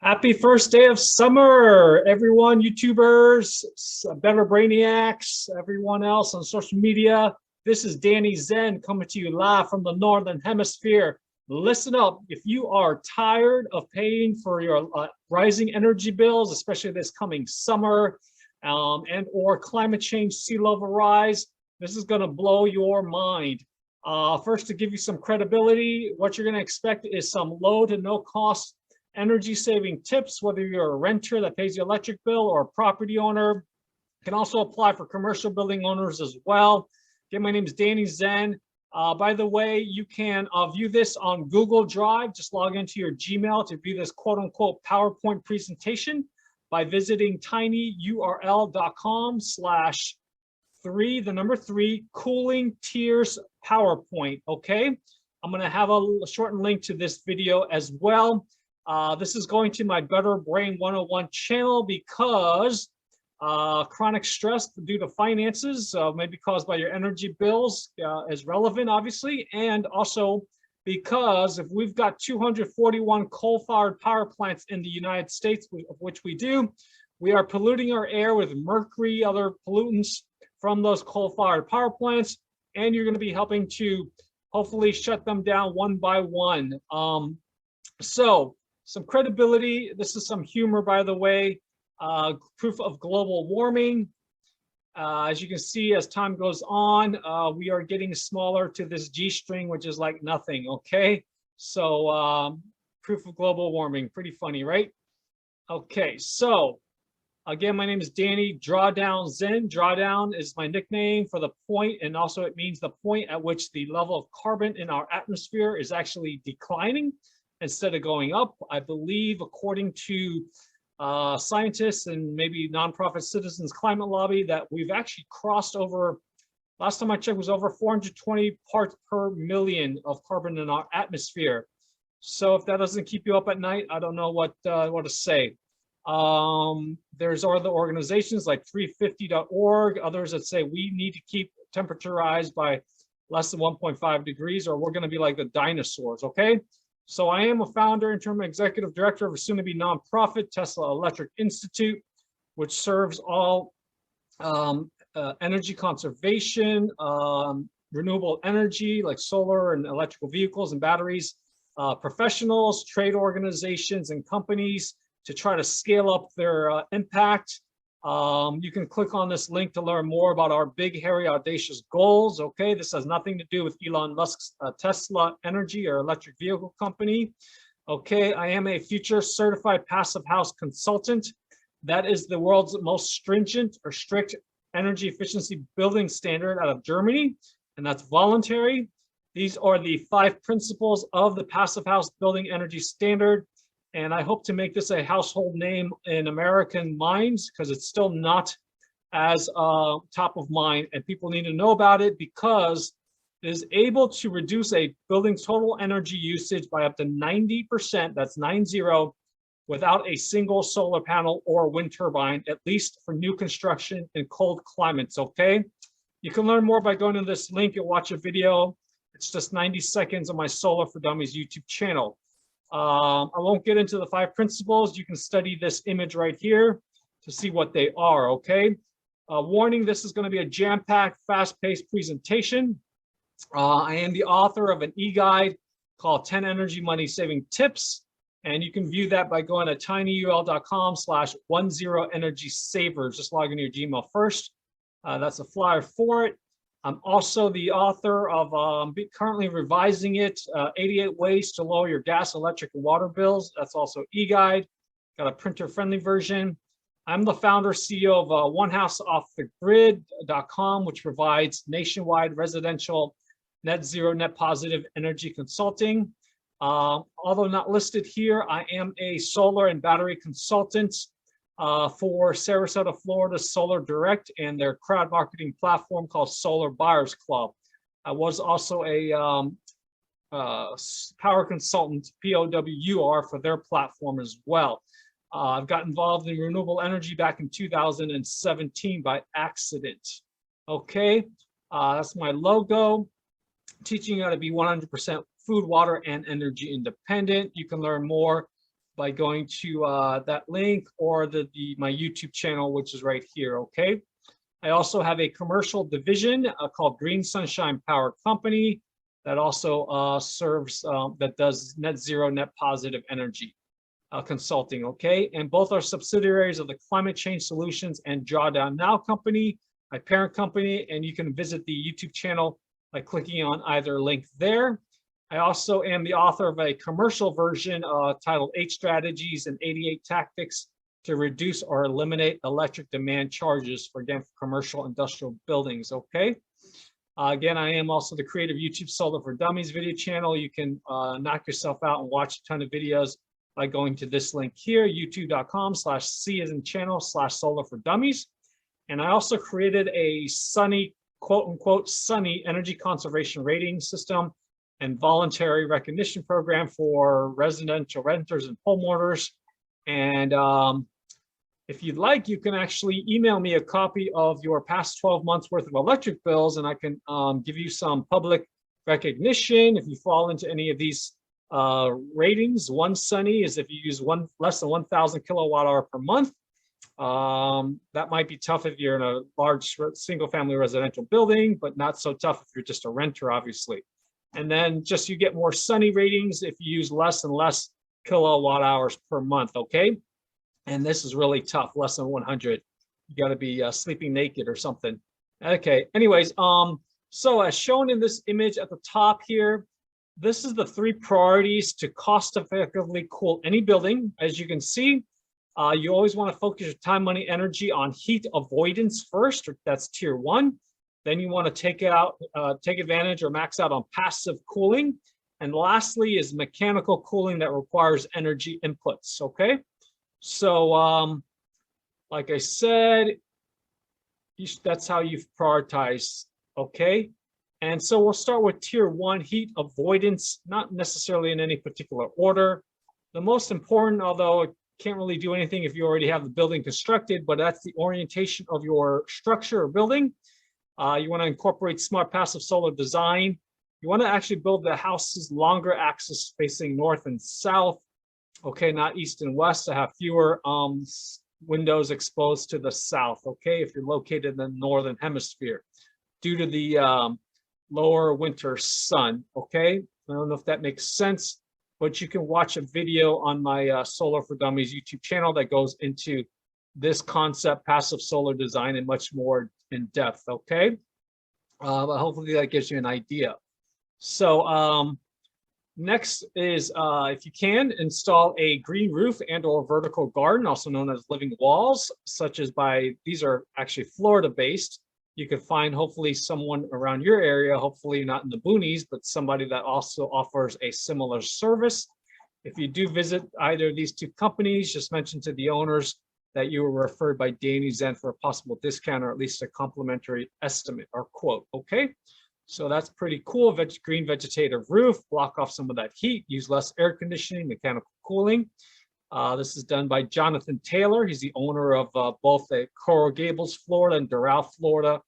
Happy first day of summer, everyone, YouTubers, Better Brainiacs, everyone else on social media. This is Danny Zen coming to you live from the Northern Hemisphere. Listen up, if you are tired of paying for your rising energy bills, especially this coming summer, and or climate change, sea level rise, this is gonna blow your mind. First, to give you some credibility, what you're gonna expect is some low to no cost energy saving tips, whether you're a renter that pays the electric bill or a property owner. Can also apply for commercial building owners as well. Okay, my name is Danny Zen. By the way, you can view this on Google Drive. Just log into your Gmail to view this quote unquote PowerPoint presentation by visiting tinyurl.com/3 cooling tiers PowerPoint. Okay, I'm going to have a shortened link to this video as well. This is going to my Better Brain 101 channel because chronic stress due to finances, maybe caused by your energy bills, is relevant, obviously, and also because if we've got 241 coal-fired power plants in the United States, of which we do, we are polluting our air with mercury, other pollutants from those coal-fired power plants, and you're going to be helping to hopefully shut them down one by one. So some credibility. This is some humor, by the way. Proof of global warming. As you can see, as time goes on, we are getting smaller to this G-string, which is like nothing, okay? So proof of global warming, pretty funny, right? Okay, so again, my name is Danny Drawdown Zen. Drawdown is my nickname for the point, and also it means the point at which the level of carbon in our atmosphere is actually declining instead of going up. I believe, according to scientists and maybe nonprofit Citizens Climate Lobby, that we've actually crossed over, last time I checked was over 420 parts per million of carbon in our atmosphere. So if that doesn't keep you up at night, I don't know what to say. There's other organizations like 350.org, others that say we need to keep temperature rise by less than 1.5 degrees or we're going to be like the dinosaurs, okay? So I am a founder, interim executive director of a soon-to-be nonprofit, Tesla Electric Institute, which serves all energy conservation, renewable energy like solar and electrical vehicles and batteries, professionals, trade organizations, and companies to try to scale up their impact. You can click on this link to learn more about our big, hairy, audacious goals. Okay, this has nothing to do with Elon Musk's Tesla Energy or electric vehicle company. Okay, I am a future certified passive house consultant. That is the world's most stringent or strict energy efficiency building standard out of Germany, and that's voluntary. These are the 5 principles of the passive house building energy standard. And I hope to make this a household name in American minds because it's still not as top of mind, and people need to know about it because it is able to reduce a building's total energy usage by up to 90%, that's 90, without a single solar panel or wind turbine, at least for new construction in cold climates, okay? You can learn more by going to this link and watch a video. It's just 90 seconds on my Solar for Dummies YouTube channel. I won't get into the 5 principles. You can study this image right here to see what they are, okay? Warning, this is going to be a jam-packed, fast-paced presentation. I am the author of an e-guide called 10 Energy Money Saving Tips, and you can view that by going to tinyurl.com/10energysavers. Just log into your Gmail first. That's a flyer for it. I'm also the author of, currently revising it, 88 Ways to Lower Your Gas, Electric, and Water Bills. That's also e-guide. Got a printer-friendly version. I'm the founder, CEO of OneHouseOffTheGrid.com, which provides nationwide residential net zero, net positive energy consulting. Although not listed here, I am a solar and battery consultant for Sarasota, Florida Solar Direct and their crowd marketing platform called Solar Buyers Club. I was also a power consultant, POWUR, for their platform as well. I've got involved in renewable energy back in 2017 by accident. Okay, that's my logo. Teaching you how to be 100% food, water, and energy independent. You can learn more by going to that link or my YouTube channel, which is right here, okay? I also have a commercial division called Green Sunshine Power Company that also serves, that does net zero, net positive energy consulting, okay? And both are subsidiaries of the Climate Change Solutions and Drawdown Now company, my parent company, and you can visit the YouTube channel by clicking on either link there. I also am the author of a commercial version titled 8 Strategies and 88 Tactics to Reduce or Eliminate Electric Demand Charges for, again, for commercial industrial buildings, okay? Again, I am also the creator of YouTube Solar for Dummies video channel. You can knock yourself out and watch a ton of videos by going to this link here, youtube.com/C as in channel/solar for dummies. And I also created a sunny, quote unquote, sunny energy conservation rating system and voluntary recognition program for residential renters and homeowners. And if you'd like, you can actually email me a copy of your past 12 months worth of electric bills, and I can give you some public recognition if you fall into any of these ratings. One sunny is if you use less than 1,000 kilowatt hour per month. That might be tough if you're in a large single family residential building, but not so tough if you're just a renter, obviously. And then just you get more sunny ratings if you use less and less kilowatt hours per month, okay? And this is really tough, less than 100. You got to be sleeping naked or something. Okay, anyways, so as shown in this image at the top here, this is the 3 priorities to cost effectively cool any building. As you can see, you always want to focus your time, money, energy on heat avoidance first. That's tier 1. Then you want to take advantage or max out on passive cooling. And lastly is mechanical cooling that requires energy inputs, okay? So like I said, that's how you prioritize, okay? And so we'll start with tier 1, heat avoidance, not necessarily in any particular order. The most important, although it can't really do anything if you already have the building constructed, but that's the orientation of your structure or building. You want to incorporate smart passive solar design. You want to actually build the house's longer axis facing north and south, okay, not east and west, to have fewer windows exposed to the south, okay, if you're located in the northern hemisphere, due to the lower winter sun, okay? I don't know if that makes sense, but you can watch a video on my Solar for Dummies YouTube channel that goes into this concept, passive solar design, in much more in depth, okay? But hopefully that gives you an idea. So next is, if you can, install a green roof and or vertical garden, also known as living walls, such as these are actually Florida based. You could find hopefully someone around your area, hopefully not in the boonies, but somebody that also offers a similar service. If you do visit either of these 2 companies, just mention to the owners that you were referred by Danny Zen for a possible discount or at least a complimentary estimate or quote, okay? So that's pretty cool. Green vegetative roof, block off some of that heat, use less air conditioning, mechanical cooling. This is done by Jonathan Taylor. He's the owner of both the Coral Gables, Florida and Doral, Florida,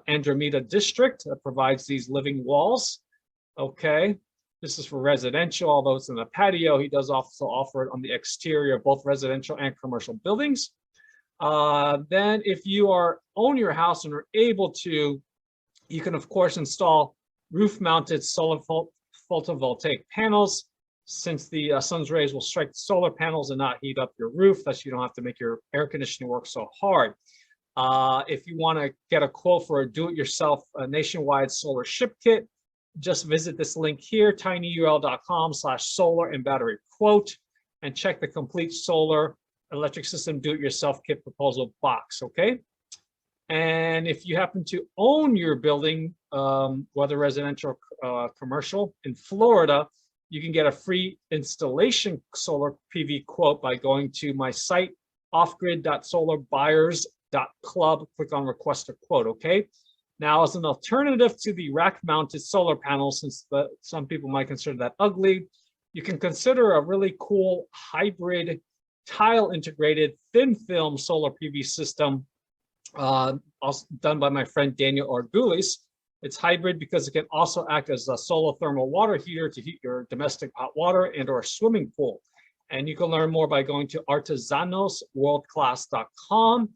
Andromeda district that provides these living walls, okay? This is for residential, although it's in the patio. He does also offer it on the exterior of both residential and commercial buildings. Then if you own your house and are able to, you can of course install roof-mounted solar photovoltaic panels, since the sun's rays will strike the solar panels and not heat up your roof, thus you don't have to make your air conditioning work so hard. If you want to get a quote for a do-it-yourself nationwide solar ship kit, just visit this link here, tinyurl.com/solar and battery quote, and check the complete solar electric system do-it-yourself kit proposal box, okay? And if you happen to own your building, whether residential or commercial in Florida, you can get a free installation solar PV quote by going to my site, offgrid.solarbuyers.club, click on request a quote, okay? Now, as an alternative to the rack-mounted solar panels, since some people might consider that ugly, you can consider a really cool hybrid tile-integrated thin film solar PV system, also done by my friend Daniel Argulis. It's hybrid because it can also act as a solar thermal water heater to heat your domestic hot water and or swimming pool. And you can learn more by going to artesanosworldclass.com.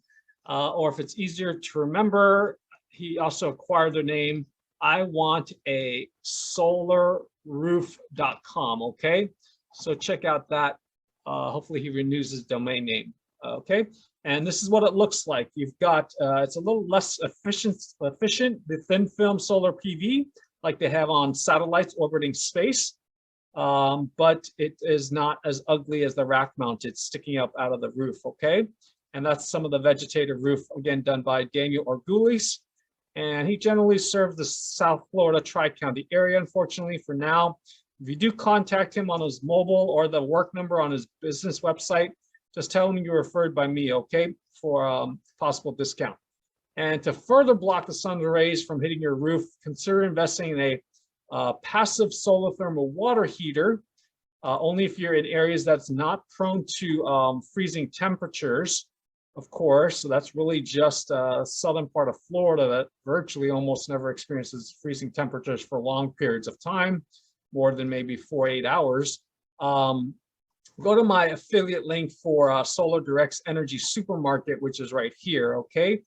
Or if it's easier to remember, he also acquired the name iwantasolarroof.com. Okay, so check out that. Hopefully he renews his domain name. Okay, and this is what it looks like. You've got it's a little less efficient the thin film solar PV like they have on satellites orbiting space, but it is not as ugly as the rack mounted sticking up out of the roof. Okay, and that's some of the vegetative roof, again done by Daniel Orgulis. And he generally serves the South Florida Tri-County area, unfortunately, for now. If you do contact him on his mobile or the work number on his business website, just tell him you're referred by me, okay, for possible discount. And to further block the sun's rays from hitting your roof, consider investing in a passive solar thermal water heater, only if you're in areas that's not prone to freezing temperatures. Of course, so that's really just southern part of Florida that virtually almost never experiences freezing temperatures for long periods of time, more than maybe 4 to 8 hours. Go to my affiliate link for Solar Direct's Energy Supermarket, which is right here, okay?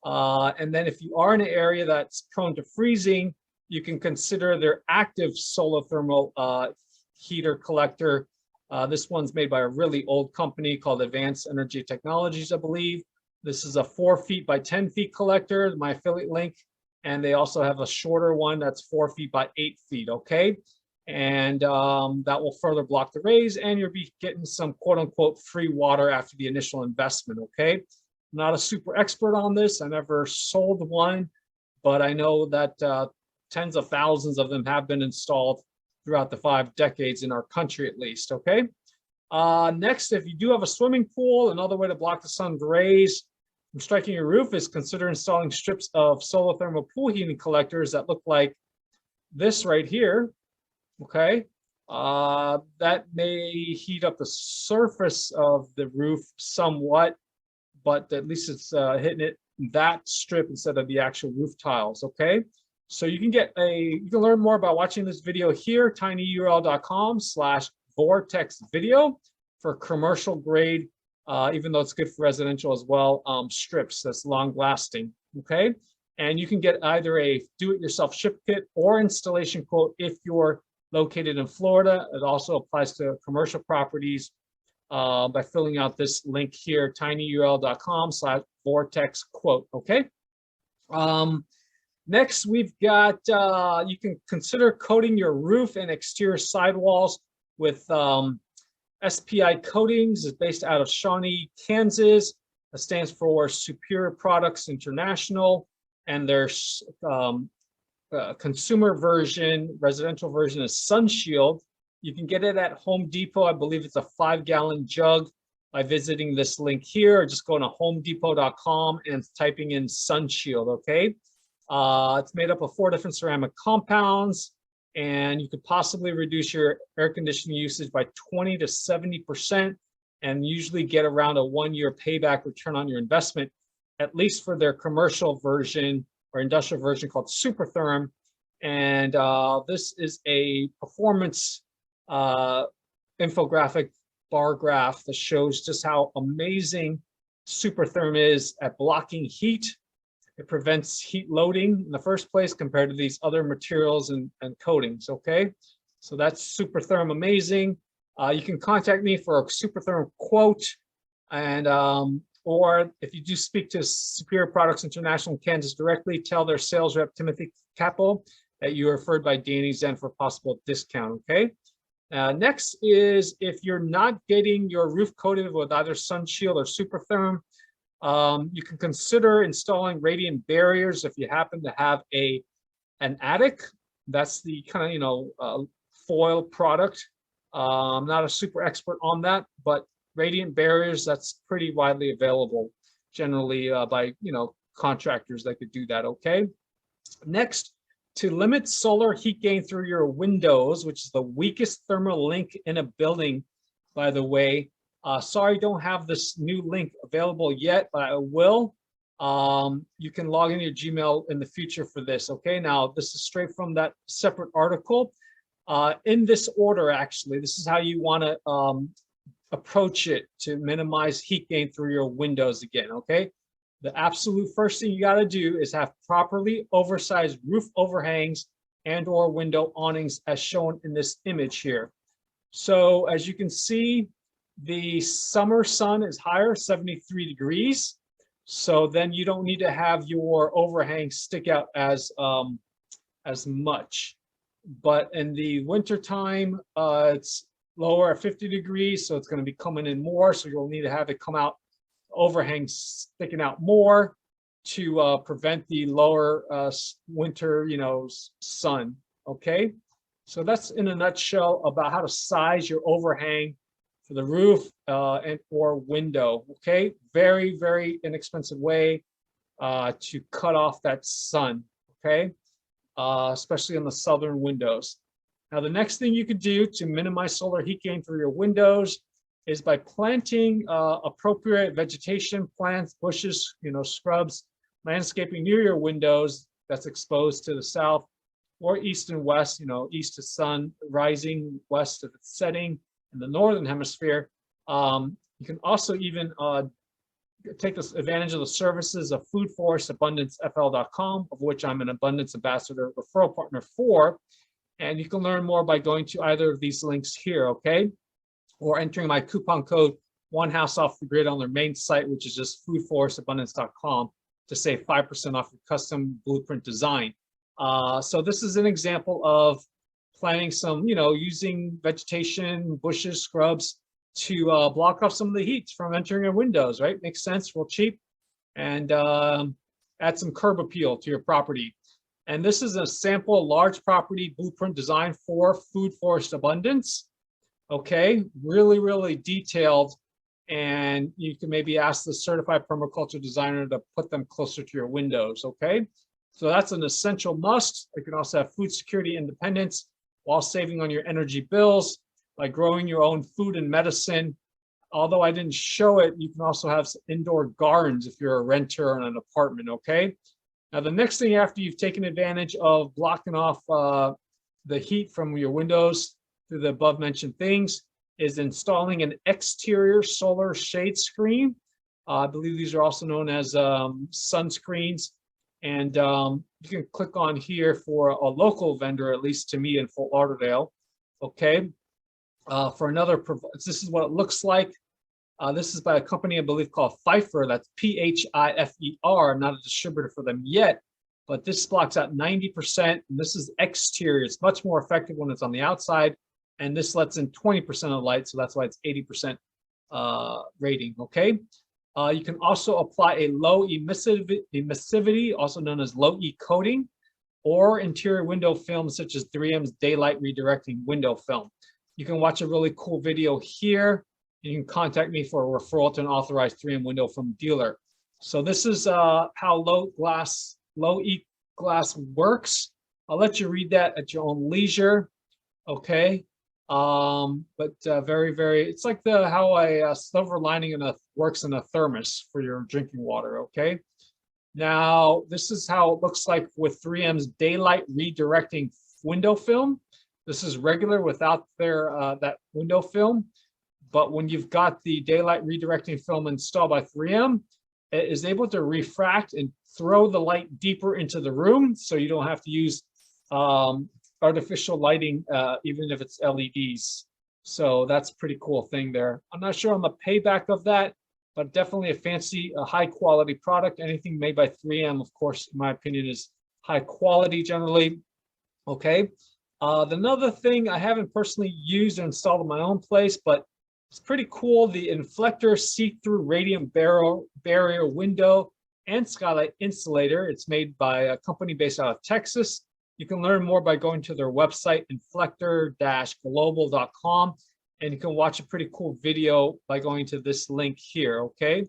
And then if you are in an area that's prone to freezing, you can consider their active solar thermal heater collector. This one's made by a really old company called Advanced Energy Technologies, I believe. This is a 4 feet by 10 feet collector, my affiliate link. And they also have a shorter one that's 4 feet by 8 feet, okay? And that will further block the rays, and you'll be getting some quote unquote free water after the initial investment, okay? I'm not a super expert on this. I never sold one, but I know that tens of thousands of them have been installed throughout the 5 decades in our country, at least, okay? Next, if you do have a swimming pool, another way to block the sun's rays from striking your roof is consider installing strips of solar thermal pool heating collectors that look like this right here, okay? That may heat up the surface of the roof somewhat, but at least it's hitting it that strip instead of the actual roof tiles, okay? So you can learn more about watching this video here, tinyurl.com/vortex video for commercial grade, even though it's good for residential as well, strips that's long lasting, okay? And you can get either a do-it-yourself ship kit or installation quote if you're located in Florida. It also applies to commercial properties by filling out this link here, tinyurl.com/vortex quote, okay? Next, we've got, you can consider coating your roof and exterior sidewalls with SPI Coatings. It's based out of Shawnee, Kansas. That stands for Superior Products International. And their consumer version, residential version is Sunshield. You can get it at Home Depot. I believe it's a 5-gallon jug by visiting this link here, or just going to homedepot.com and typing in Sunshield, okay? It's made up of 4 different ceramic compounds, and you could possibly reduce your air conditioning usage by 20 to 70% and usually get around a 1-year payback return on your investment, at least for their commercial version or industrial version called Supertherm. And this is a performance infographic bar graph that shows just how amazing Supertherm is at blocking heat. It prevents heat loading in the first place compared to these other materials and coatings, okay? So that's Supertherm amazing. You can contact me for a Supertherm quote, and or if you do speak to Superior Products International in Kansas directly, tell their sales rep, Timothy Capel, that you are referred by Danny Zen for a possible discount, okay? Next is, if you're not getting your roof coated with either Sunshield or Supertherm, you can consider installing radiant barriers if you happen to have an attic. That's the kind of, foil product. I'm not a super expert on that, but radiant barriers, that's pretty widely available generally by, contractors that could do that, okay? Next, to limit solar heat gain through your windows, which is the weakest thermal link in a building, by the way. Sorry, don't have this new link available yet, but I will. You can log into your Gmail in the future for this, okay? Now, this is straight from that separate article. In this order, actually, this is how you want to approach it to minimize heat gain through your windows again, okay? The absolute first thing you got to do is have properly oversized roof overhangs and or window awnings as shown in this image here. So as you can see, the summer sun is higher, 73 degrees. So then you don't need to have your overhang stick out as much. But in the wintertime, it's lower at 50 degrees, so it's going to be coming in more. So you'll need to have it come out, overhang sticking out more to prevent the lower winter, sun. Okay, so that's in a nutshell about how to size your overhang for the roof and or window. Okay, very, very inexpensive way to cut off that sun. Okay, especially on the southern windows. Now, the next thing you could do to minimize solar heat gain through your windows is by planting appropriate vegetation, plants, bushes, scrubs, landscaping near your windows that's exposed to the south or east and west, east to sun rising, west of its setting in the northern hemisphere. You can also even take this advantage of the services of FoodForestAbundanceFL.com, of which I'm an Abundance Ambassador referral partner for. And you can learn more by going to either of these links here, okay? Or entering my coupon code One House Off the Grid on their main site, which is just FoodForestAbundance.com, to save 5% off your custom blueprint design. So this is an example of planting some, using vegetation, bushes, scrubs to block off some of the heat from entering your windows, right? Makes sense, real cheap, and add some curb appeal to your property. And this is a sample large property blueprint design for Food Forest Abundance. Okay, really, really detailed. And you can maybe ask the certified permaculture designer to put them closer to your windows. Okay, so that's an essential must. You can also have food security independence while saving on your energy bills by growing your own food and medicine. Although I didn't show it, you can also have indoor gardens if you're a renter in an apartment. Okay. Now, the next thing after you've taken advantage of blocking off the heat from your windows through the above mentioned things is installing an exterior solar shade screen. I believe these are also known as sunscreens. And you can click on here for a local vendor, at least to me in Fort Lauderdale. Okay. For another, this is what it looks like. This is by a company, I believe, called Phifer. That's P-H-I-F-E-R. I'm not a distributor for them yet, but this blocks out 90%. And this is exterior. It's much more effective when it's on the outside. And this lets in 20% of light. So that's why it's 80% rating. Okay. You can also apply a low emissivity, also known as low E coating, or interior window film, such as 3M's daylight redirecting window film. You can watch a really cool video here. You can contact me for a referral to an authorized 3M window film dealer. So this is how low E glass works. I'll let you read that at your own leisure. Okay. But very, very, it's like how a silver lining works in a thermos for your drinking water. Okay. Now, this is how it looks like with 3M's daylight redirecting window film. This is regular without their that window film. But when you've got the daylight redirecting film installed by 3M, it is able to refract and throw the light deeper into the room. So you don't have to use artificial lighting, even if it's LEDs. So that's a pretty cool thing there. I'm not sure on the payback of that, but definitely a fancy, high quality product. Anything made by 3M, of course, in my opinion, is high quality generally. Okay. Another thing I haven't personally used or installed in my own place, but it's pretty cool. The Inflector see-through radiant barrier window and skylight insulator. It's made by a company based out of Texas. You can learn more by going to their website, inflector-global.com, and you can watch a pretty cool video by going to this link here, okay?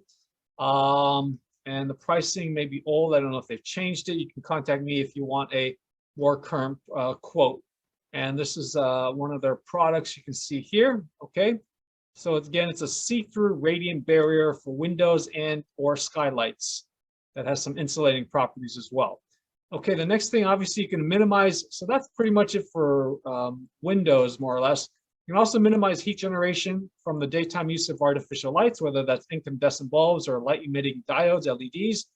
And the pricing may be old. I don't know if they've changed it. You can contact me if you want a more current quote. And this is one of their products you can see here, okay? So again, it's a see-through radiant barrier for windows and or skylights that has some insulating properties as well. Okay, the next thing, obviously, you can minimize. So that's pretty much it for windows, more or less. You can also minimize heat generation from the daytime use of artificial lights, whether that's incandescent bulbs or light emitting diodes, LEDs,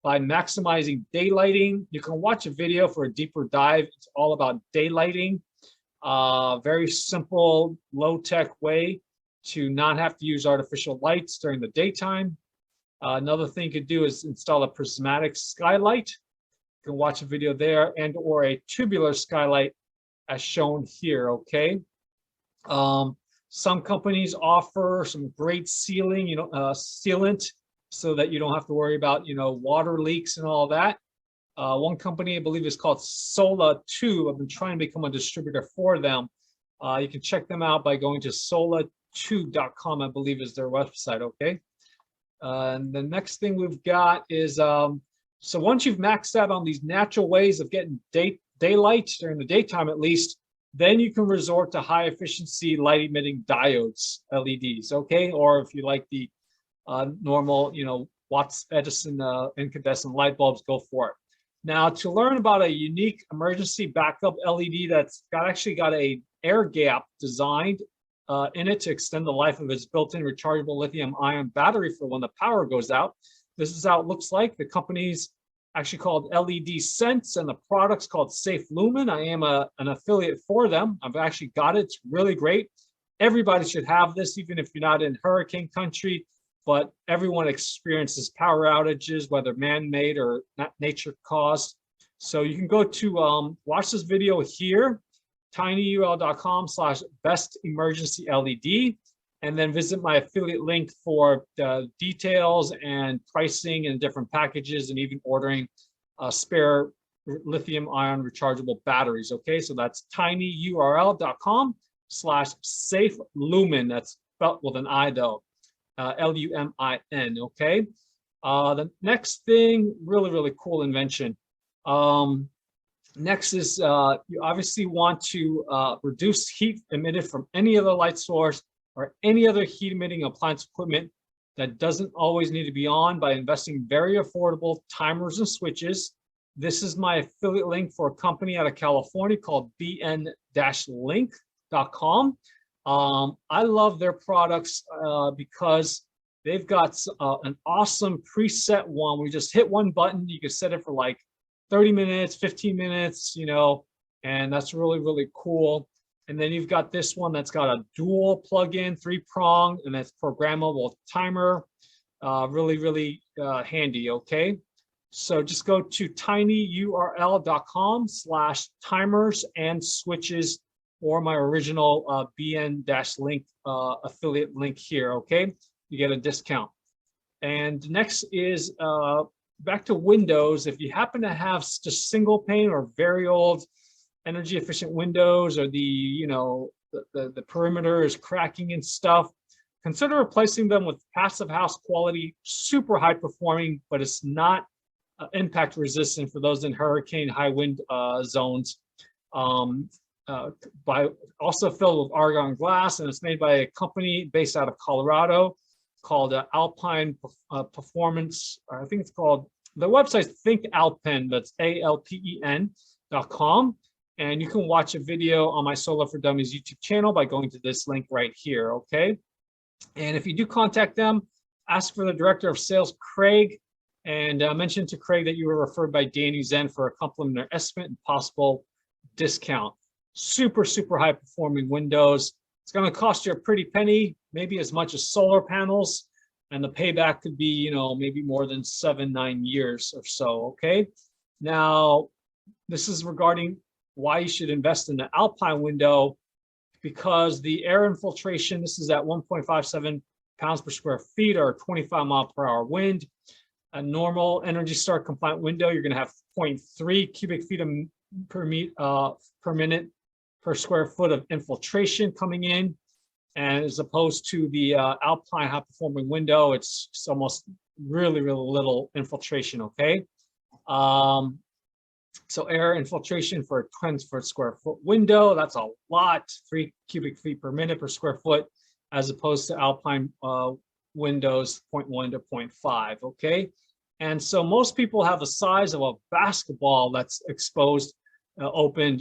by maximizing daylighting. You can watch a video for a deeper dive. It's all about daylighting. Very simple, low-tech way to not have to use artificial lights during the daytime. Another thing you could do is install a prismatic skylight. You can watch a video there, and or a tubular skylight as shown here, okay? Some companies offer some great sealing, sealant, so that you don't have to worry about, water leaks and all that. One company, I believe, is called Sola2. I've been trying to become a distributor for them. You can check them out by going to sola2.com, I believe is their website, okay? And the next thing we've got is, so once you've maxed out on these natural ways of getting daylight during the daytime at least, then you can resort to high efficiency light emitting diodes, LEDs, okay? Or if you like the normal, Watts Edison incandescent light bulbs, go for it. Now, to learn about a unique emergency backup LED that's actually got a air gap designed in it to extend the life of its built-in rechargeable lithium-ion battery for when the power goes out. This is how it looks like. The company's actually called LED Sense, and the product's called Safe Lumen. I am an affiliate for them. I've actually got it. It's really great. Everybody should have this, even if you're not in hurricane country, but everyone experiences power outages, whether man-made or not nature caused. So you can go to watch this video here, tinyurl.com/bestemergencyled, and then visit my affiliate link for the details and pricing and different packages, and even ordering spare lithium-ion rechargeable batteries. Okay, so that's tinyurl.com/safelumen. That's spelled with an I though, Lumin. Okay. The next thing, really cool invention. Next is you obviously want to reduce heat emitted from any other light source or any other heat emitting appliance equipment that doesn't always need to be on by investing very affordable timers and switches. This is my affiliate link for a company out of California called bn-link.com. I love their products because they've got an awesome preset one. We just hit one button. You can set it for like 30 minutes, 15 minutes, and that's really cool. And then you've got this one that's got a dual plug-in, 3-prong, and that's programmable timer. Really handy, okay? So just go to tinyurl.com/timers and switches, or my original bn-link affiliate link here, okay? You get a discount. And next is back to Windows. If you happen to have just single pane or very old energy efficient windows, or the perimeter is cracking and stuff, consider replacing them with passive house quality, super high performing, but it's not impact resistant for those in hurricane high wind zones. Also filled with argon glass, and it's made by a company based out of Colorado called Alpine Performance. I think it's called, the website's Think Alpen, that's ALPEN.com. And you can watch a video on my Solar for Dummies YouTube channel by going to this link right here, okay? And if you do contact them, ask for the director of sales, Craig, and mention to Craig that you were referred by Danny Zen for a complimentary estimate and possible discount. Super high performing windows. It's going to cost you a pretty penny, maybe as much as solar panels, and the payback could be, maybe more than 7-9 years or so, okay? Now, this is regarding why you should invest in the Alpine window, because the air infiltration, this is at 1.57 pounds per square feet or 25 mile per hour wind. A normal Energy Star compliant window, you're going to have 0.3 cubic feet per minute per square foot of infiltration coming in, and as opposed to the Alpine high performing window, it's almost really little infiltration, okay? So air infiltration for a 20 square foot window, that's a lot, 3 cubic feet per minute per square foot, as opposed to Alpine windows 0.1 to 0.5, okay? And so most people have the size of a basketball that's exposed, opened,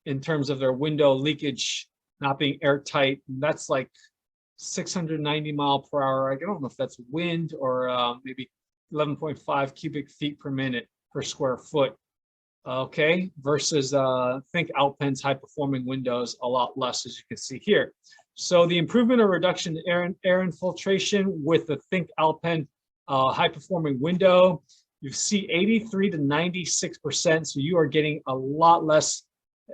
in terms of their window leakage not being airtight. And that's like 690 mile per hour. I don't know if that's wind or maybe 11.5 cubic feet per minute per square foot. Okay, versus think Alpen's high performing windows a lot less, as you can see here. So the improvement or reduction in air infiltration with the Think Alpen high performing window, you see 83 to 96%. So you are getting a lot less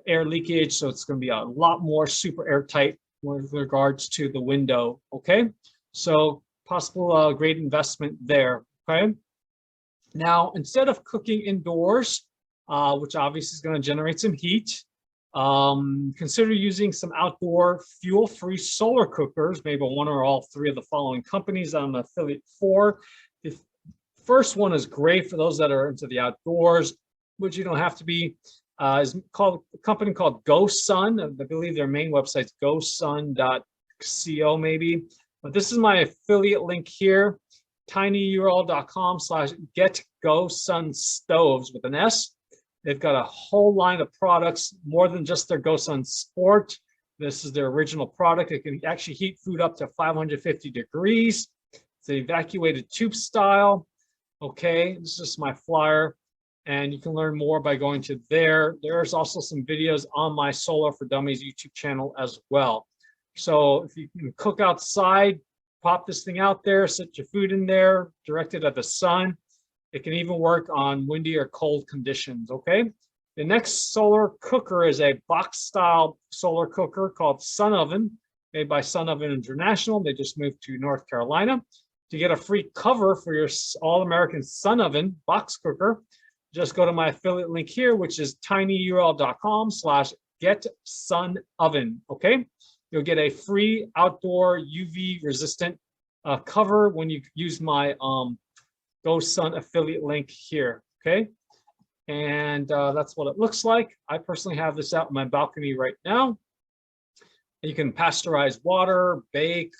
air leakage. So it's going to be a lot more super airtight with regards to the window. Okay, so possible great investment there. Okay, now instead of cooking indoors, which obviously is going to generate some heat, consider using some outdoor fuel-free solar cookers, maybe one or all three of the following companies that I'm an affiliate for. The first one is great for those that are into the outdoors, which you don't have to be. Is called a company called GoSun. I believe their main website's gosun.co maybe. But this is my affiliate link here, tinyurl.com/getgosunstoves with an S. They've got a whole line of products, more than just their GoSun Sport. This is their original product. It can actually heat food up to 550 degrees. It's an evacuated tube style. Okay, this is just my flyer. And you can learn more by going to there. There's also some videos on my Solar for Dummies YouTube channel as well. So if you can cook outside, pop this thing out there, set your food in there, direct it at the sun. It can even work on windy or cold conditions, okay? The next solar cooker is a box-style solar cooker called Sun Oven, made by Sun Oven International. They just moved to North Carolina. To get a free cover for your all-American Sun Oven box cooker, just go to my affiliate link here, which is tinyurl.com/getsunoven, okay? You'll get a free outdoor UV resistant cover when you use my GoSun affiliate link here, okay? And that's what it looks like. I personally have this out in my balcony right now. You can pasteurize water, bake,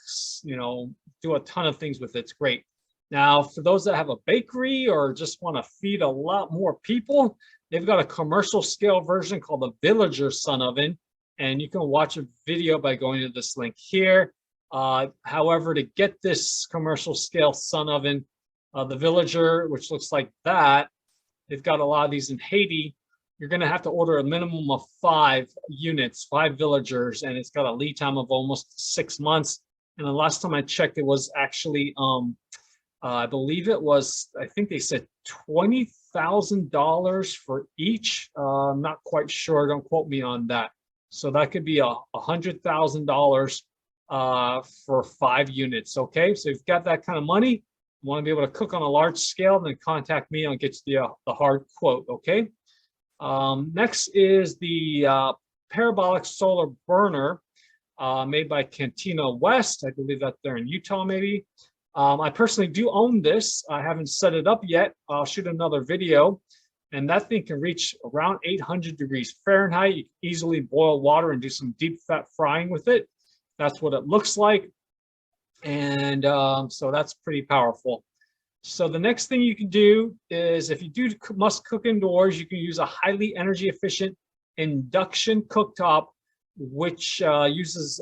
you know, do a ton of things with it. It's great. Now, for those that have a bakery or just want to feed a lot more people, they've got a commercial scale version called the Villager Sun Oven. And you can watch a video by going to this link here. However, to get this commercial scale Sun Oven, the Villager, which looks like that, they've got a lot of these in Haiti. You're going to have to order a minimum of 5 units, 5 Villagers, and it's got a lead time of almost 6 months. And the last time I checked, it was actually, I believe it was, I think they said $20,000 for each. I'm not quite sure. Don't quote me on that. So that could be $100,000 for 5 units. Okay, so if you've got that kind of money, you want to be able to cook on a large scale, then contact me and I'll get you the hard quote. Okay. Next is the parabolic solar burner made by Cantina West. I believe that they're in Utah, maybe. I personally do own this. I haven't set it up yet. I'll shoot another video. And that thing can reach around 800 degrees Fahrenheit. You can easily boil water and do some deep fat frying with it. That's what it looks like. And so that's pretty powerful. So the next thing you can do is, if you must cook indoors, you can use a highly energy efficient induction cooktop, which uses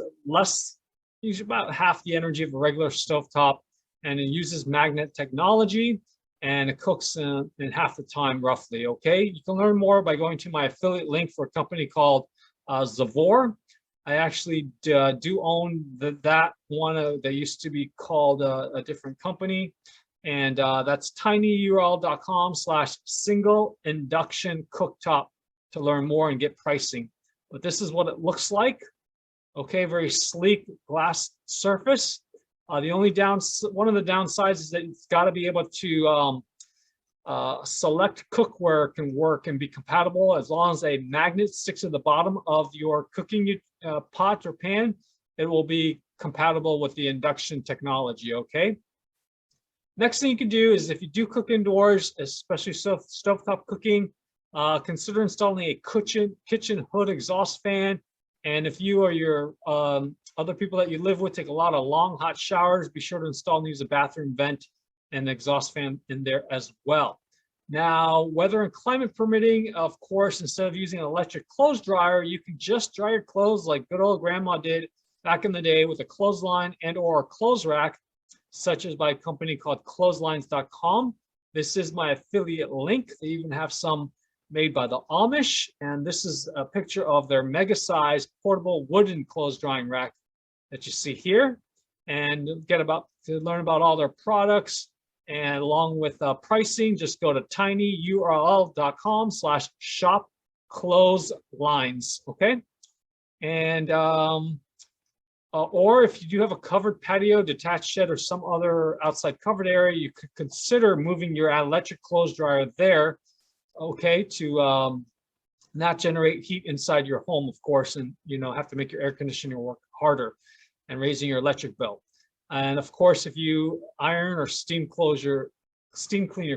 about half the energy of a regular stovetop, and it uses magnet technology, and it cooks in half the time roughly. Okay, you can learn more by going to my affiliate link for a company called Zavor. I actually do own that one. They used to be called a different company. And that's tinyurl.com/single induction cooktop to learn more and get pricing. But this is what it looks like. Okay, very sleek glass surface. One of the downsides is that it's got to be able to select cookware can work and be compatible. As long as a magnet sticks to the bottom of your cooking pot or pan, it will be compatible with the induction technology. Okay. Next thing you can do is, if you do cook indoors, especially stovetop cooking, consider installing a kitchen hood exhaust fan. And if you or your other people that you live with take a lot of long hot showers, be sure to install and use a bathroom vent and exhaust fan in there as well. Now, weather and climate permitting, of course, instead of using an electric clothes dryer, you can just dry your clothes like good old grandma did back in the day with a clothesline and or a clothes rack, such as by a company called clotheslines.com. This is my affiliate link. They even have some made by the Amish, and this is a picture of their mega-sized portable wooden clothes drying rack that you see here. And to learn about all their products, and along with pricing, just go to tinyurl.com/shop clotheslines. Okay. And or if you do have a covered patio, detached shed, or some other outside covered area, you could consider moving your electric clothes dryer there, okay, to not generate heat inside your home, of course, and have to make your air conditioning work harder and raising your electric bill. And of course, if you iron or steam clean your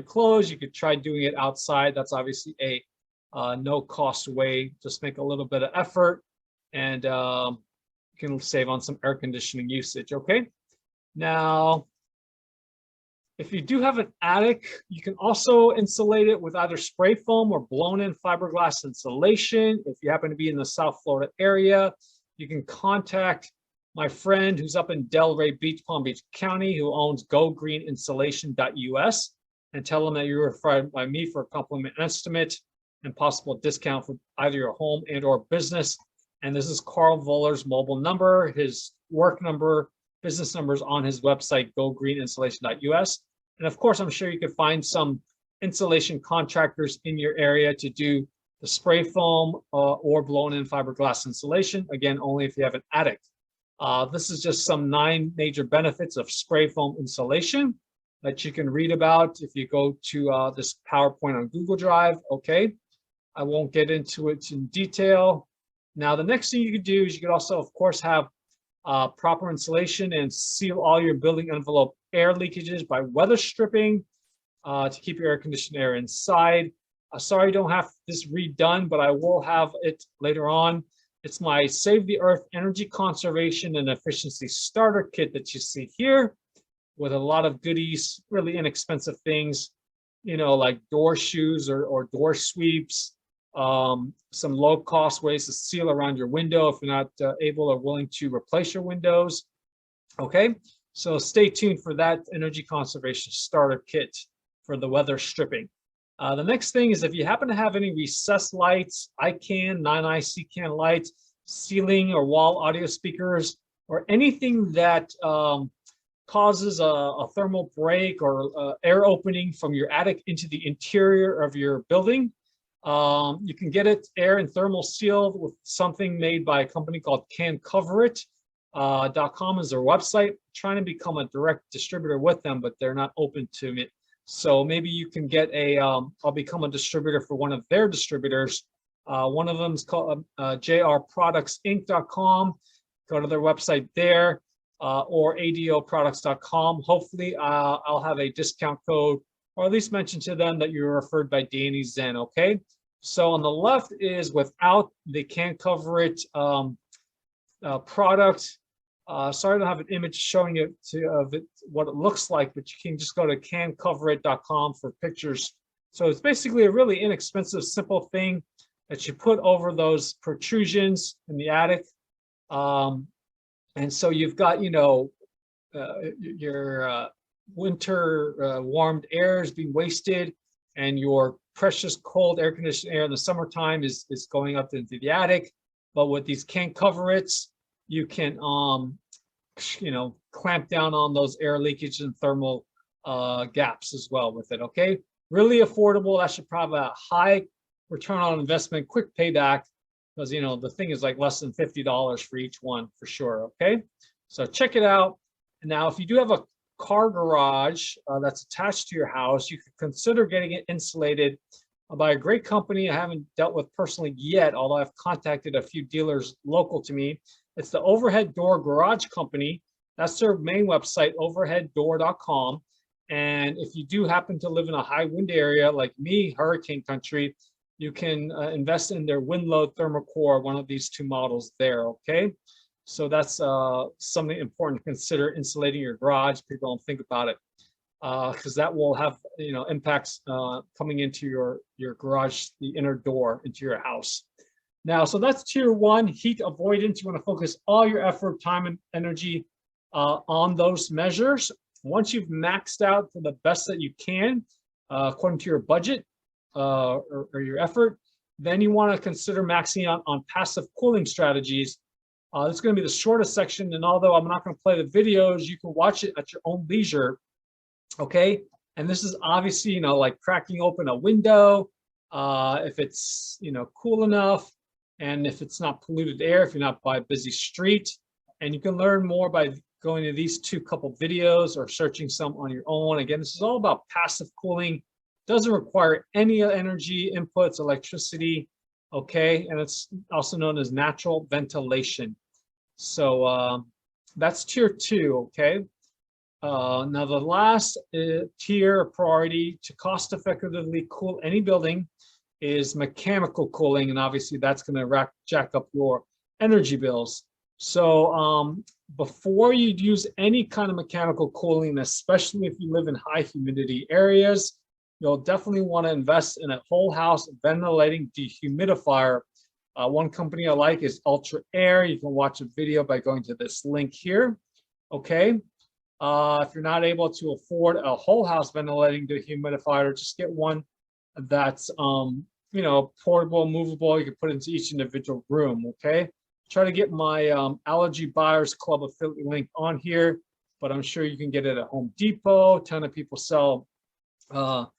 clothes, you could try doing it outside. That's obviously a no cost way. Just make a little bit of effort, and you can save on some air conditioning usage. Okay. Now, if you do have an attic, you can also insulate it with either spray foam or blown-in fiberglass insulation. If you happen to be in the South Florida area, you can contact my friend who's up in Delray Beach, Palm Beach County, who owns gogreeninsulation.us, and tell them that you're referred by me for a complimentary estimate and possible discount for either your home and or business. And this is Carl Voller's mobile number. His work number, business number is on his website, gogreeninsulation.us. And of course, I'm sure you could find some insulation contractors in your area to do the spray foam or blown-in fiberglass insulation. Again, only if you have an attic. This is just some 9 major benefits of spray foam insulation that you can read about if you go to this PowerPoint on Google Drive. Okay, I won't get into it in detail. Now, the next thing you could do is you could also, of course, have proper insulation and seal all your building envelope air leakages by weather stripping to keep your air conditioned air inside. Sorry, I don't have this redone, but I will have it later on. It's my Save the Earth Energy Conservation and Efficiency Starter Kit that you see here, with a lot of goodies, really inexpensive things, like door shoes or door sweeps, some low-cost ways to seal around your window if you're not able or willing to replace your windows. Okay, so stay tuned for that Energy Conservation Starter Kit for the weather stripping. The next thing is if you happen to have any recessed lights, ICANN, 9i CCAN lights, ceiling or wall audio speakers, or anything that causes a thermal break or air opening from your attic into the interior of your building, you can get it air and thermal sealed with something made by a company called CanCoverIt.com is their website. I'm trying to become a direct distributor with them, but they're not open to me. So maybe you can get I'll become a distributor for one of their distributors. One of them is called jrproductsinc.com. Go to their website there, or adoproducts.com. Hopefully I'll have a discount code, or at least mention to them that you're referred by Danny Zen, okay? So on the left is without the CanCoverIt product. Sorry I don't have an image showing it of what it looks like, but you can just go to cancoverit.com for pictures. So it's basically a really inexpensive, simple thing that you put over those protrusions in the attic. And so you've got, your winter warmed air is being wasted, and your precious cold air conditioned air in the summertime is going up into the attic. But with these CanCoverIts, you can clamp down on those air leakage and thermal gaps as well with it. Okay, really affordable. That should probably have a high return on investment, quick payback, because the thing is like less than $50 for each one for sure. Okay, so check it out. And now, if you do have a car garage that's attached to your house, you could consider getting it insulated by a great company I haven't dealt with personally yet, although I've contacted a few dealers local to me. It's the Overhead Door Garage Company. That's their main website, overheaddoor.com. And if you do happen to live in a high wind area like me, hurricane country, you can invest in their Windload Thermocore, one of these 2 models there, okay? So that's something important to consider insulating your garage. People don't think about it. because that will have impacts coming into your garage, the inner door into your house. Now, so that's tier 1, heat avoidance. You want to focus all your effort, time, and energy on those measures. Once you've maxed out to the best that you can, according to your budget or your effort, then you want to consider maxing out on passive cooling strategies. This is going to be the shortest section, and although I'm not going to play the videos, you can watch it at your own leisure. Okay, and this is obviously like cracking open a window if it's cool enough, and if it's not polluted air, if you're not by a busy street. And you can learn more by going to these couple videos or searching some on your own. Again, this is all about passive cooling. Doesn't require any energy inputs, electricity. Okay, and it's also known as natural ventilation. So that's tier 2. Okay. Now the last tier or priority to cost effectively cool any building is mechanical cooling, and obviously that's going to jack up your energy bills. So before you use any kind of mechanical cooling, especially if you live in high humidity areas, you'll definitely want to invest in a whole house ventilating dehumidifier. One company I like is Ultra Air. You can watch a video by going to this link here. Okay. If you're not able to afford a whole house ventilating dehumidifier, just get one that's portable, movable. You can put into each individual room. Okay. Try to get my Allergy Buyers Club affiliate link on here, but I'm sure you can get it at Home Depot. A ton of people sell portable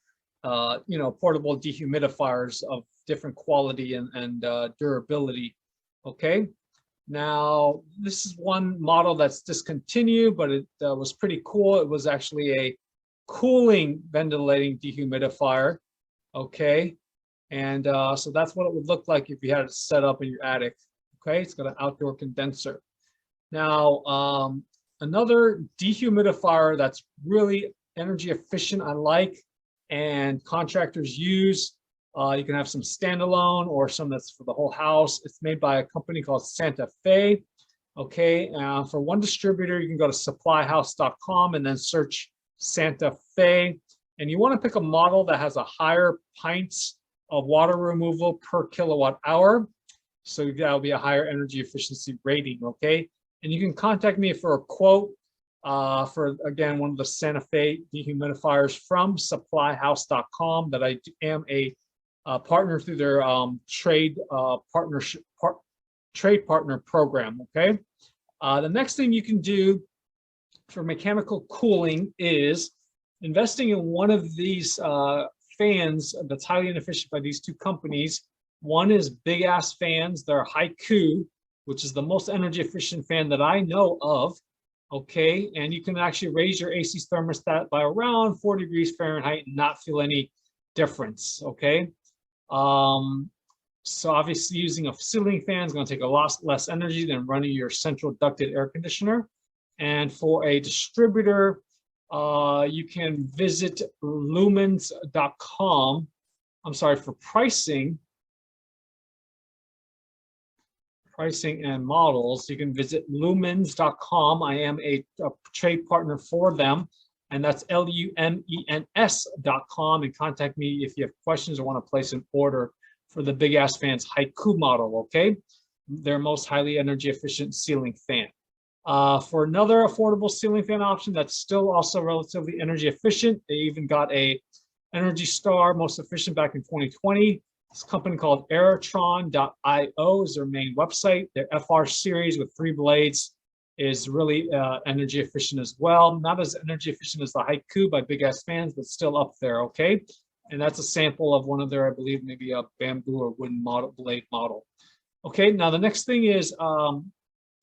dehumidifiers of different quality and durability. Okay. Now, this is one model that's discontinued, but it was pretty cool. It was actually a cooling ventilating dehumidifier. Okay. And so that's what it would look like if you had it set up in your attic. Okay. It's got an outdoor condenser. Now, another dehumidifier that's really energy efficient, I like, and contractors use. You can have some standalone or some that's for the whole house. It's made by a company called Santa Fe. Okay, for one distributor, you can go to supplyhouse.com and then search Santa Fe. And you want to pick a model that has a higher pints of water removal per kilowatt hour. So that'll be a higher energy efficiency rating. Okay, and you can contact me for a quote for, again, one of the Santa Fe dehumidifiers from supplyhouse.com that I am a partner through their trade partner program. Okay. The next thing you can do for mechanical cooling is investing in one of these fans that's highly inefficient by these 2 companies. One is Big Ass Fans. They're Haiku, which is the most energy efficient fan that I know of. Okay, and you can actually raise your AC thermostat by around 4 degrees Fahrenheit and not feel any difference. Okay. So obviously using a ceiling fan is going to take a lot less energy than running your central ducted air conditioner. And for a distributor, you can visit lumens.com. I'm sorry, for pricing and models, you can visit lumens.com. I am a trade partner for them, and that's lumens.com, and contact me if you have questions or want to place an order for the Big Ass Fans Haiku model. Okay, their most highly energy efficient ceiling fan. For another affordable ceiling fan option that's still also relatively energy efficient, they even got a Energy Star most efficient back in 2020. This company called Aerotron.io is their main website. Their FR series with 3 blades is really energy efficient as well. Not as energy efficient as the Haiku by Big Ass Fans, but still up there. Okay, and that's a sample of one of their, I believe, maybe a bamboo or wooden blade model. Okay, now the next thing is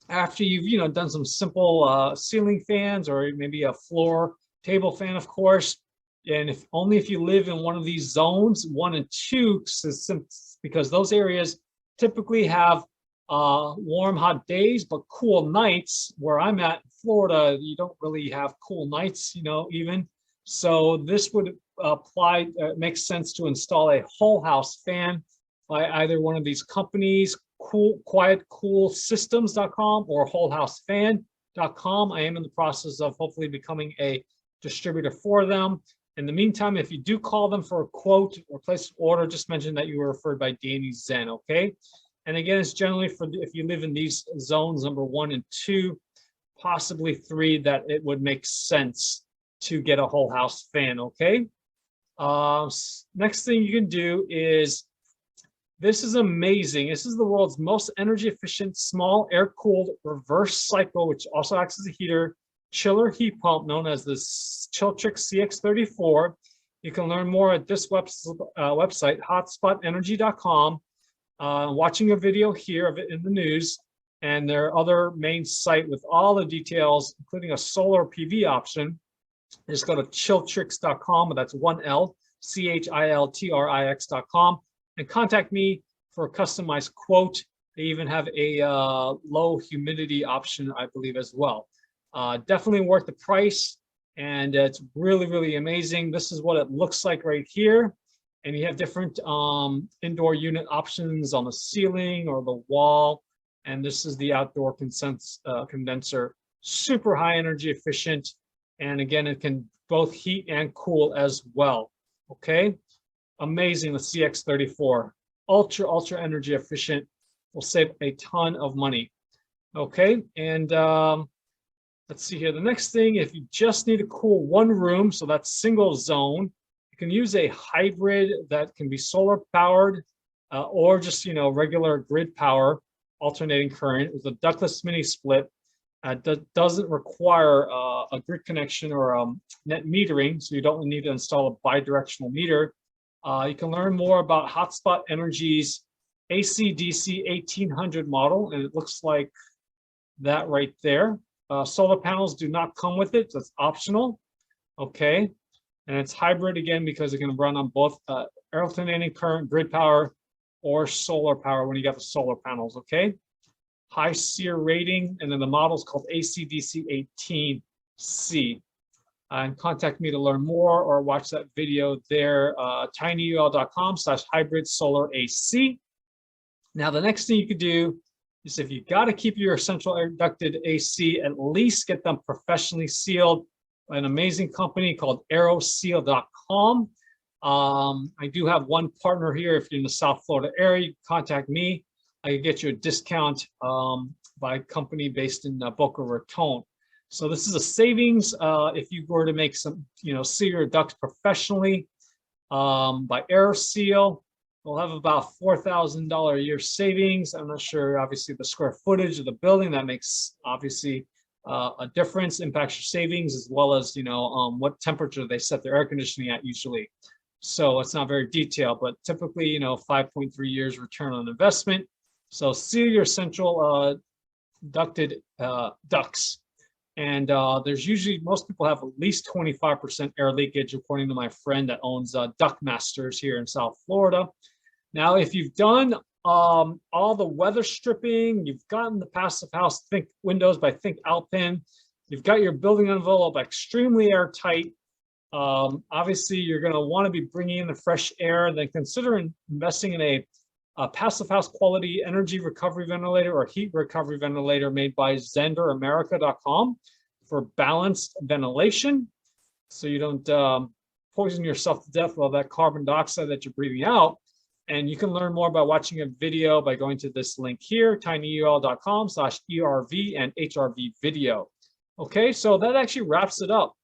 after you've done some simple ceiling fans or maybe a floor table fan, of course, and if you live in one of these zones 1 and 2, because those areas typically have warm, hot days, but cool nights. Where I'm at in Florida, you don't really have cool nights, even. So this would apply, makes sense to install a whole house fan by either one of these companies, quietcoolsystems.com or wholehousefan.com. I am in the process of hopefully becoming a distributor for them. In the meantime, if you do call them for a quote or place an order, just mention that you were referred by Danny Zen, okay? And again, it's generally for if you live in these zones, number 1 and 2, possibly 3, that it would make sense to get a whole house fan, okay? Next thing you can do is, this is amazing. This is the world's most energy efficient, small air-cooled reverse cycle, which also acts as a heater, chiller heat pump known as the Chiltrix CX34. You can learn more at this website, hotspotenergy.com. Watching a video here of it in the news, and their other main site with all the details, including a solar PV option. Just go to chiltrix.com, that's 1L, CHILTRIX.com, and contact me for a customized quote. They even have a low humidity option, I believe, as well. Definitely worth the price, and it's really, really amazing. This is what it looks like right here. And you have different indoor unit options on the ceiling or the wall. And this is the outdoor condenser, super high energy efficient. And again, it can both heat and cool as well. Okay, amazing. The CX34, ultra energy efficient, will save a ton of money. Okay, and let's see here. The next thing, if you just need to cool one room, so that's single zone, you can use a hybrid that can be solar powered or just, regular grid power, alternating current with a ductless mini split. That doesn't require a grid connection or net metering, so you don't need to install a bi-directional meter. You can learn more about Hotspot Energy's AC/DC 1800 model, and it looks like that right there. Solar panels do not come with it, so it's optional. Okay, and it's hybrid again because it can run on both alternating current, grid power, or solar power when you got the solar panels. Okay, high SEER rating, and then the model is called AC/DC 18C. And contact me to learn more or watch that video there, tinyurl.com/hybrid solar AC. Now, the next thing you could do is, if you got to keep your central air ducted AC, at least get them professionally sealed by an amazing company called aeroseal.com. I do have one partner here. If you're in the South Florida area, you contact me. I can get you a discount by a company based in Boca Raton. So this is a savings if you were to make some, seal your ducts professionally by AeroSeal. We'll have about $4,000 a year savings. I'm not sure, obviously, the square footage of the building. That makes, obviously, a difference, impacts your savings, as well as, what temperature they set their air conditioning at usually. So it's not very detailed, but typically, 5.3 years return on investment. So seal your central ducted ducts. And there's usually, most people have at least 25% air leakage, according to my friend that owns Duct Masters here in South Florida. Now, if you've done all the weather stripping, you've gotten the passive house Think Windows by Think Alpin, you've got your building envelope extremely airtight, obviously you're going to want to be bringing in the fresh air, then consider investing in a passive house quality energy recovery ventilator or heat recovery ventilator made by ZenderAmerica.com for balanced ventilation, so you don't poison yourself to death with all that carbon dioxide that you're breathing out. And you can learn more by watching a video by going to this link here, tinyurl.com/ERV and HRV video. Okay, so that actually wraps it up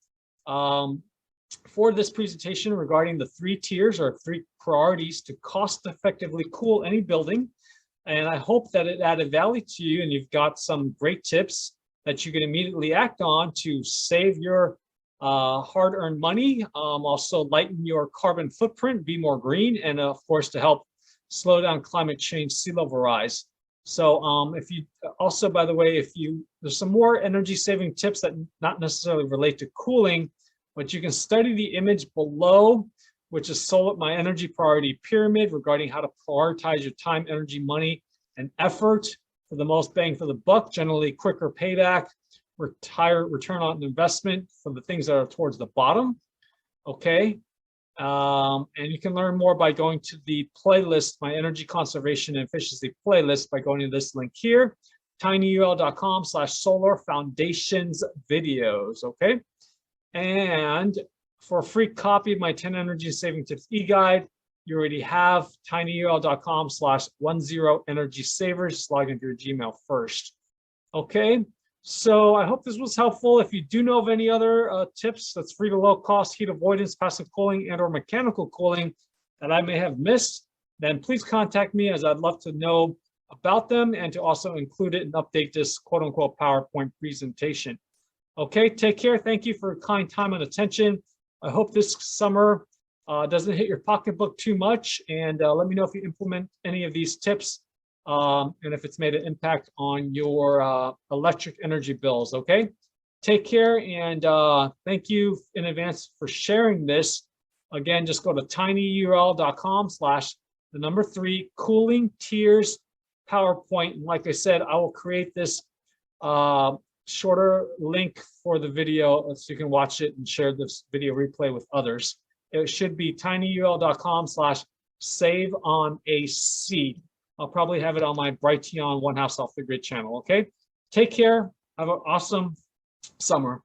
for this presentation regarding the 3 tiers or 3 priorities to cost effectively cool any building. And I hope that it added value to you and you've got some great tips that you can immediately act on to save your hard-earned money, also lighten your carbon footprint, be more green, and of course to help slow down climate change, sea level rise. So if you also, by the way, there's some more energy saving tips that not necessarily relate to cooling, but you can study the image below, which is My Energy Priority Pyramid, regarding how to prioritize your time, energy, money, and effort for the most bang for the buck, generally quicker payback, return on investment for the things that are towards the bottom. Okay, and you can learn more by going to the playlist, my energy conservation and efficiency playlist, by going to this link here, tinyurl.com/solar foundations videos. Okay, And for a free copy of my 10 energy saving tips e-guide, you already have tinyurl.com/10energysavers. Just log into your Gmail first. Okay, so I hope this was helpful. If you do know of any other tips that's free to low cost heat avoidance, passive cooling, and or mechanical cooling that I may have missed, then please contact me, as I'd love to know about them and to also include it and update this quote unquote PowerPoint presentation. Okay, take care. Thank you for your kind time and attention. I hope this summer doesn't hit your pocketbook too much, and let me know if you implement any of these tips and if it's made an impact on your electric energy bills. Okay, take care, and thank you in advance for sharing this. Again, just go to tinyurl.com/3 cooling tiers PowerPoint. And like I said, I will create this shorter link for the video so you can watch it and share this video replay with others. It should be tinyurl.com/saveonac. I'll probably have it on my Brighteon One House Off the Grid channel. Okay, take care. Have an awesome summer.